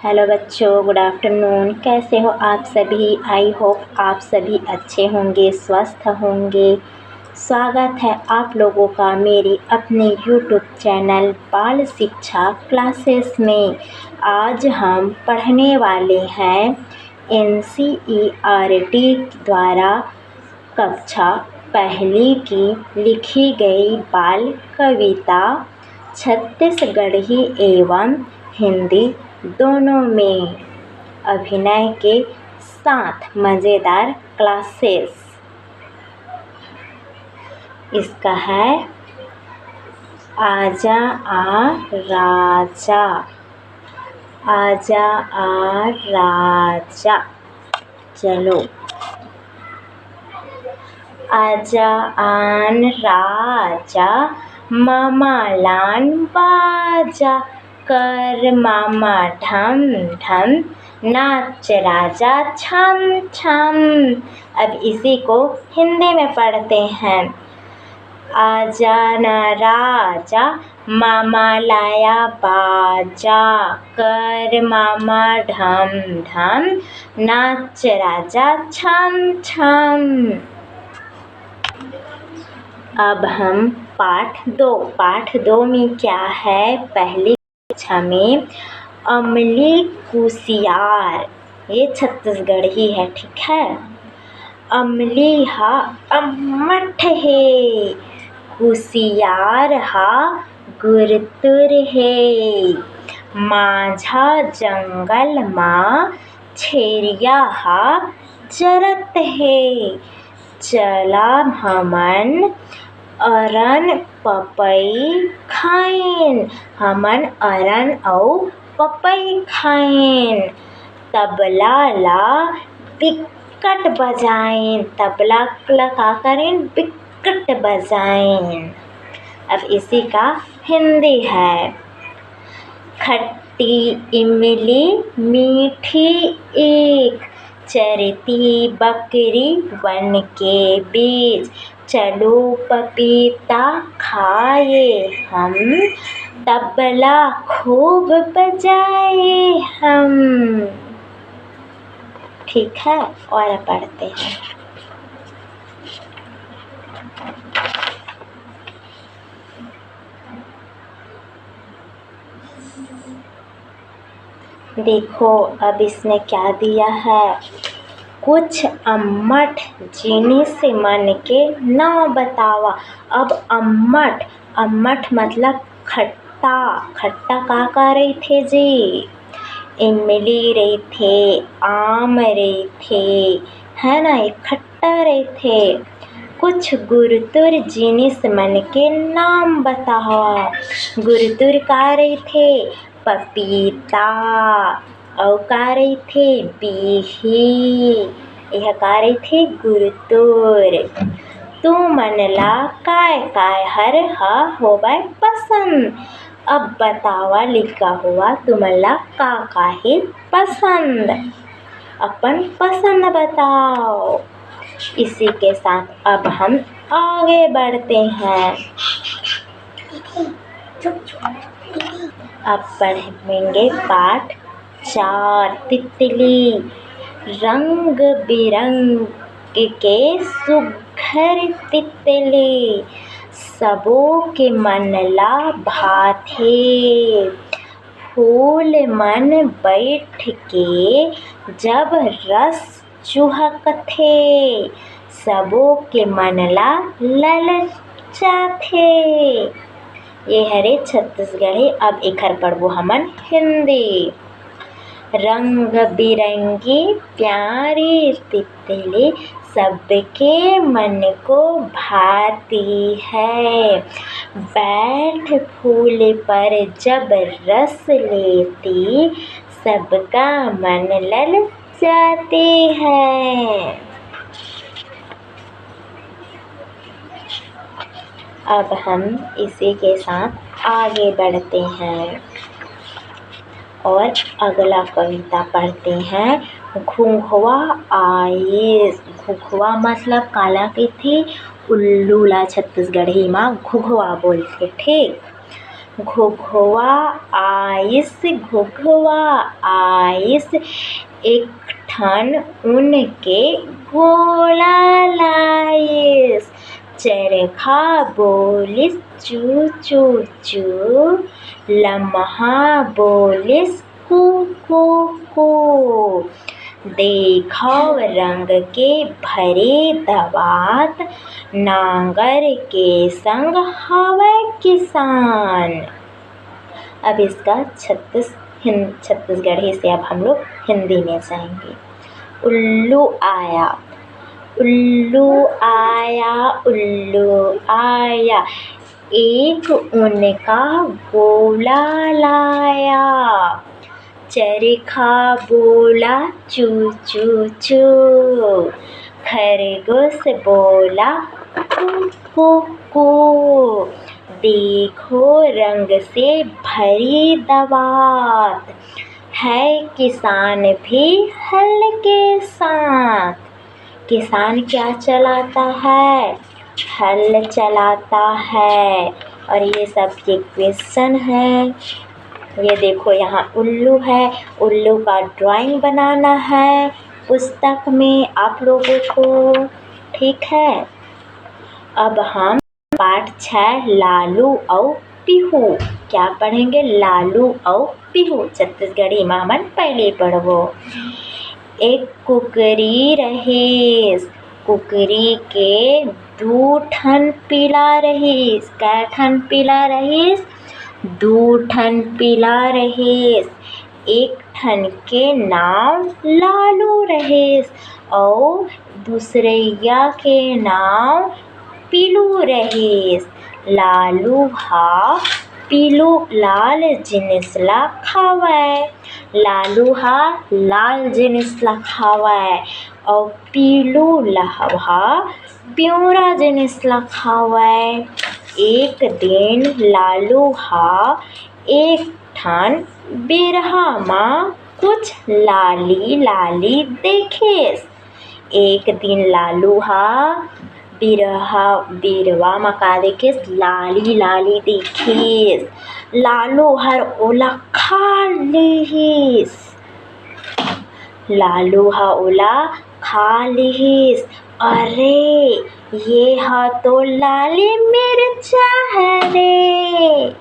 Hello बच्चों, good afternoon. कैसे हो आप सभी? आई होप आप सभी अच्छे होंगे, स्वस्थ होंगे। स्वागत है आप लोगों का मेरी अपने यूट्यूब चैनल बाल शिक्षा क्लासेस में। आज हम पढ़ने वाले हैं NCERT द्वारा कक्षा पहली की लिखी गई बाल कविता छत्तीसगढ़ी एवं हिंदी दोनों में अभिनय के साथ मज़ेदार क्लासेस। इसका है आजा आ राजा, आजा आ राजा। चलो। आजा आन राजा, मामा लान बाजा, कर मामा ढम ढम, नाच राजा छम छम। अब इसी को हिंदी में पढ़ते हैं। आजा न राजा, मामा लाया बाजा, कर मामा ढम ढम, नाच राजा छम छम। अब हम पाठ दो में क्या है? पहली कक्षा में अमली कुसियार, ये छत्तीसगढ़ी है, ठीक है। अमली हा अम्मठ है, कुसियार हा गुरतुर है, माझा जंगल माँ छेरिया हा जरत है। चला हमन अरन पपई खाइन, हमन अरन अउ पपई खाइन। तबला ला बिक्कट बजाइन, तबला ला का करें? बिक्कट बजाइन। अब इसी का हिंदी है। खट्टी इमली मीठी ईख, चरती बकरी वन के बीच, चलो पपीता खाए हम, तबला खूब बजाए हम। ठीक है, और पढ़ते हैं। देखो अब इसने क्या दिया है? कुछ अम्मठ जिनिस मन के नाम बतावा। अब अम्मठ मतलब खट्टा, खट्टा का रही थे जी? इमली रही थे, आम रही थे, है ना, ये खट्टा रहे थे। कुछ गुरुतुर जिनिस मन के नाम बतावा। गुरुतुर का रही थे? पपीता। और का रही थे? बिही। यह का रही थे? गुरुतुर। तू मन ला काय हर हा होवै पसंद। अब बतावा लिखा हुआ तुम्हारा का है पसंद। अपन पसंद बताओ। इसी के साथ अब हम आगे बढ़ते हैं। अब पढ़ेंगे पाठ 4। तितली। रंग बिरंग के सुघर तितली, सबो के मन ला भाथे। फूल मन बैठ के जब रस चुहकथे, सबो के मन ला ललचाथे। ये हरे छत्तीसगढ़ी। अब एखर पढ़बो हमन हिंदी। रंग बिरंगी प्यारी तितली, सबके मन को भाती है। बैठ फूल पर जब रस लेती, सबका मन ललचाती है। अब हम इसी के साथ आगे बढ़ते हैं और अगला कविता पढ़ते हैं। घुघुआ आए। घुघुआ मतलब काला के थे? उल्लू ला छत्तीसगढ़ी माँ घुघुआ बोलथे, ठीक। घुघुआ आइस घुघुआ आइस, एक ठन ऊन के गोला लाइस। चरखा बोलिस चू चू चू, लम्हा बोलिस कू कू कू। देखो रंग के भरे दवात, नांगर के संग हवै किसान। अब इसका छत्तीसगढ़ी से अब हम लोग हिंदी में जाएंगे। उल्लू आया उल्लू आया उल्लू आया, एक ऊन का गोला लाया। चरखा बोला चू चू चू, खरगोश बोला कू कू कू। देखो रंग से भरी दवात, है किसान भी हल के साथ। किसान क्या चलाता है? हल चलाता है। और ये सब ये क्वेश्चन है। ये देखो यहाँ उल्लू है, उल्लू का ड्राइंग बनाना है पुस्तक में आप लोगों को, ठीक है। अब हम पाठ 6 लालू और पीहू क्या पढ़ेंगे? लालू और पीहू छत्तीसगढ़ी में हमन पहले पढ़बो। एक कुकरी रहीस, कुकरी के 2 ठन पिला रहीस। कै ठन पिला रहीस? 2 ठन पिला रहीस। एक ठन के नाम लालू रहीस और दूसरैया के नाम पीलू रहीस। लालू हा पीलू लाल जिनिस ला खावै। लालू हा लाल जिनिस ला खावै और पीलू लहवा पिवरा जिनिस ला खावै। एक दिन लालू हा एक ठन बिरहा मा कुछ लाली लाली देखेस। एक दिन लालू हा बिरवा मा का देखेस? लाली लाली देखेस। लालू हर ओला खा लिहिस। लालू हा ओला खा लिहिस। अरे ये हा तो लाली मिर्चा है रे,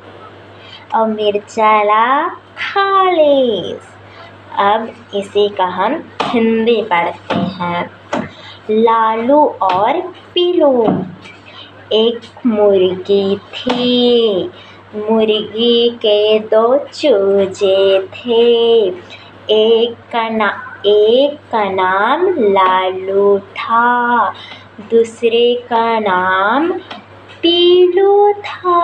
और मिर्चा ला खा लिस। अब इसी का हम हिंदी पढ़ते हैं। लालू और पीलू। एक मुर्गी थी, मुर्गी के 2 चूजे थे। एक का नाम लालू था, दूसरे का नाम पीलू था।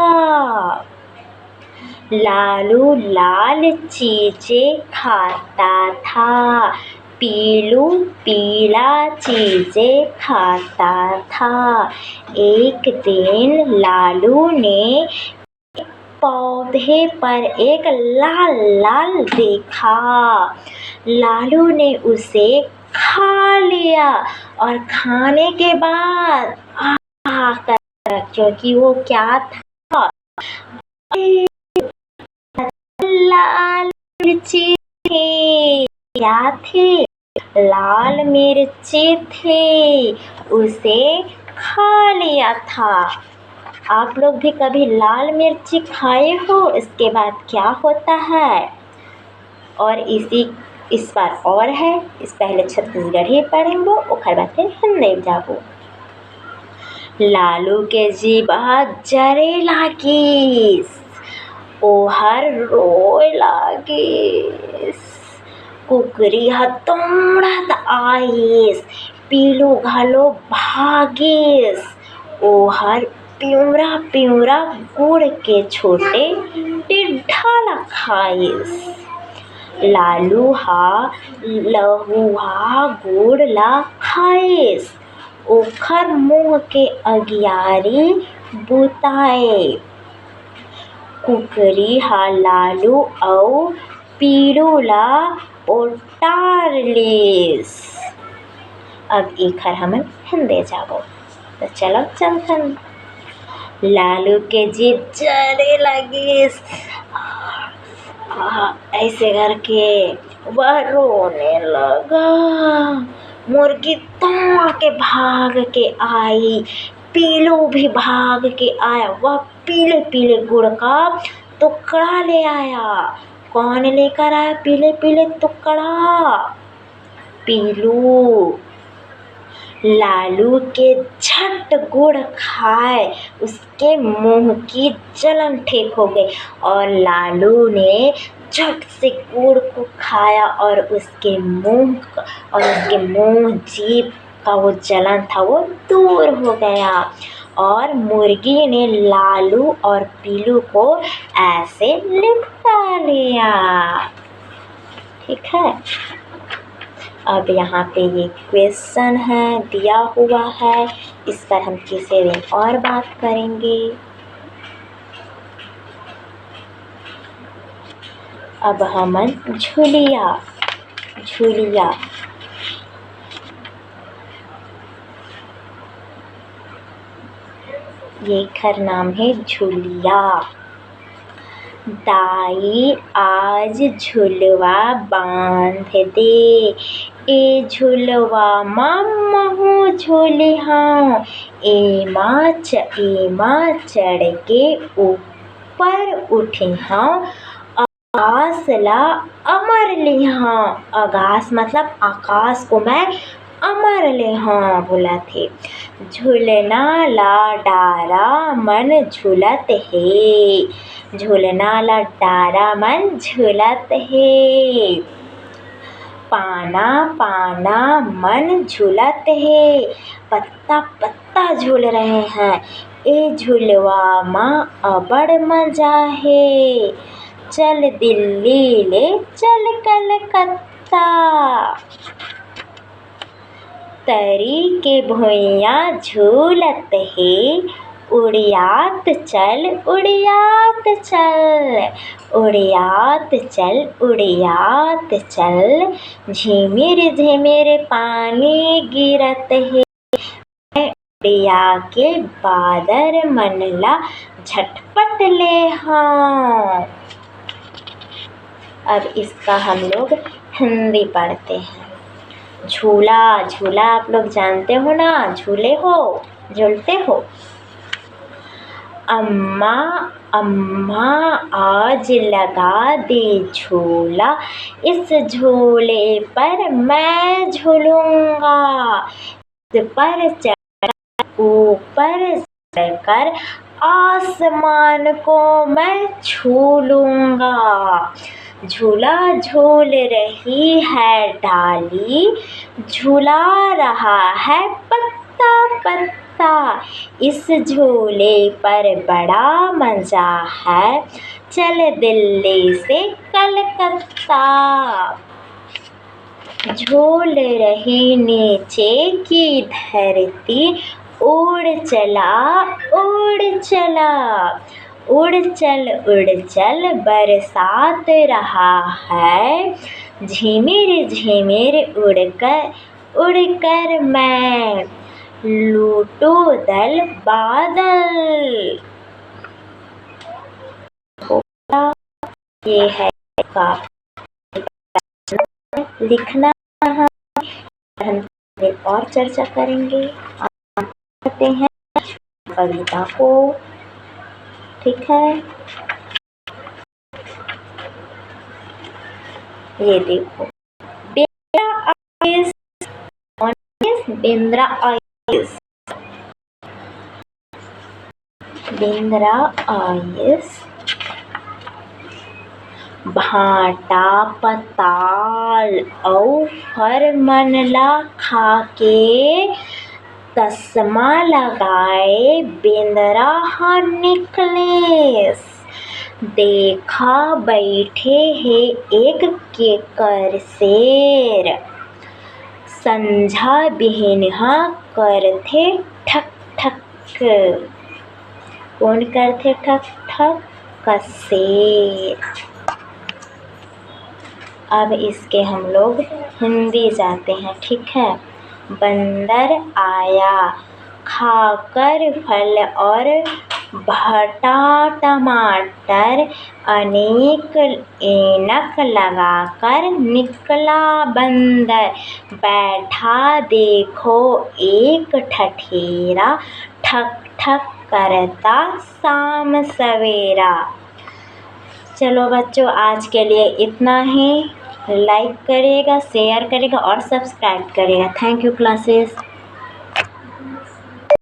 लालू लाल चीजें खाता था, पीलू पीला चीजें खाता था। एक दिन लालू ने पौधे पर एक लाल लाल देखा। लालू ने उसे खा लिया और खाने के बाद क्योंकि वो क्या था? लाल मिर्ची थे। क्या थे? लाल मिर्ची थे, उसे खा लिया था। आप लोग भी कभी लाल मिर्ची खाए हो? इसके बाद क्या होता है? और इस बार और है, इस पहले छत्तीसगढ़ी पढ़ेंगे ओकर बाद फिर हिंदी जाबो। लालू के जीवा जरे लागिस, ओहर रोए लागिस। कुकरी ह तोड़त आइस, पीलू घलो भागिस। ओहर पिवरा पिवरा गुड़ के छोटे टिड्ढा ला खाइस। लालू हा लहुआ गुड़ ला खाइस, ओखर मुँह के अगियारी बुताए। कुकरी हा लालू अउ पीलू ला ओटार लिस। अब एखर हमन हिंदी जाबो। तो चलो चलथन। लालू के जीभ जलने लगी। ऐसे करके वह रोने लगा। मुर्गी दौड़ के भाग के आई, पीलू भी भाग के आया। वह पीले पीले गुड़ का टुकड़ा ले आया। कौन लेकर आया पीले पीले टुकड़ा? पीलू। लालू के झट गुड़ खाए, उसके मुंह की जलन ठीक हो गई और लालू ने झट से गुड़ को खाया और उसके मुंह जीभ का वो जलन था वो दूर हो गया। और मुर्गी ने लालू और पीलू को ऐसे लिपटा लिया। ठीक है। अब यहाँ पे ये क्वेश्चन है दिया हुआ है, इस पर हम किसी दिन और बात करेंगे। अब हम झुलिया ये घर नाम है झुलिया। दाई आज झुलवा बांध दे, ए झुलवा महू झूली हाँ, एमा चढ़ के ऊपर उठी हाँ, आकाश ला अमर ली हाँ। आकाश मतलब आकाश को मैं अमर ले हाँ बोला थे। झूलना ला डारा मन झूलत है, झूलना ला डारा मन झूलत है। पाना पाना मन झूलत है, पत्ता पत्ता झूल रहे हैं। ए झूलवा माँ अबड़ मजा है, चल दिल्ली ले चल कलकत्ता। तरी के भुइया झूलत है, उड़ियात चल उड़ियात चल, उड़ियात चल उड़ियात चल। झिमिर झिमिर पानी गिरत है, उड़िया के बादर मनला झटपट ले हाँ। अब इसका हम लोग हिंदी पढ़ते हैं। झूला झूला आप लोग जानते हो ना, झूलते हो। अम्मा अम्मा आज लगा दे झूला, इस झूले पर मैं झूलूंगा। इस पर चढ़कर ऊपर चढ़कर आसमान को मैं छू लूंगा। झूला झूल रही है डाली, झूला रहा है पत्ता पत्ता। इस झूले पर बड़ा मजा है, चल दिल्ली से कलकत्ता। झूल रही नीचे की धरती, उड़ चला उड़ चला। उड़ चल बरसात रहा है, झिमिर झिमिर उड़कर मैं लूटूं दल बादल। ये है का लिखना है, हम और चर्चा करेंगे। करते हैं कविता को। ठीक है, ये देखो, बिंद्रा आइस भाटा पताल औ फर मनला खाके, तस्मा लगाए बिंद्रा हाँ निकले। देखा बैठे है एक केकर शेर, संझा बिहनहा करथे ठक ठक। कौन करथे ठक ठक? शेर। अब इसके हम लोग हिंदी जाते हैं। ठीक है। बंदर आया खाकर फल और भटा टमाटर अनेक ऐनक लगाकर निकला बंदर। बैठा देखो एक ठठेरा, ठक ठक करता शाम सवेरा। चलो बच्चों, आज के लिए इतना ही। लाइक करिएगा, शेयर करिएगा और सब्सक्राइब करिएगा। Thank you classes.